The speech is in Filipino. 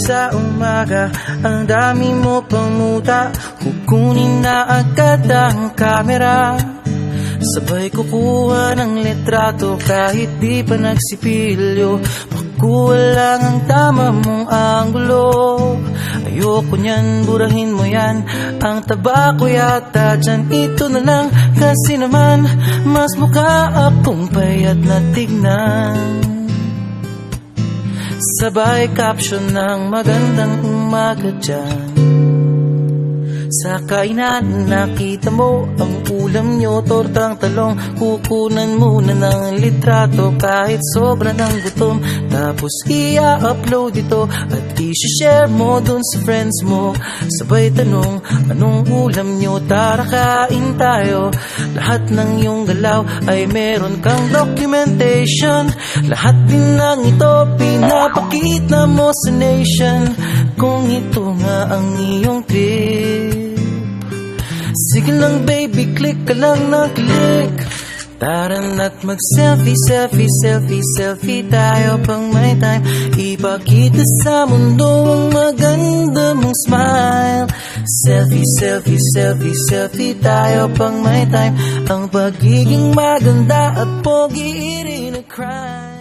sa umaga, ang dami mo pang muta. Kukunin na agad ang kamera, sabay kukuha ng litrato kahit di pa nagsipilyo. Makuha lang ang tama mong anggulo. Ayoko niyan, burahin mo yan. Ang taba ko yata dyan, ito na lang. Kasi naman, mas mukha akong payat na tignan. Sabay caption ng magandang umaga dyan. Sa kainan, nakita mo ang ulam nyo, tortang talong. Kukunan muna ng litrato kahit sobra ng gutom. Tapos i-upload ito at i-share mo dun sa friends mo. Sabay tanong, anong ulam nyo? Tara kain tayo. Lahat ng iyong galaw ay meron kang documentation. Lahat din ng ito pinapakita mo sa nation. Kung ito nga ang iyong trip, sige lang baby, click ka lang na click. Tara na't mag-selfie, selfie, selfie, selfie tayo pang may time. Ipakita sa mundo ang maganda mong smile. Selfie, selfie, selfie, selfie tayo pang may time. Ang pagiging maganda at pogi rin a crime.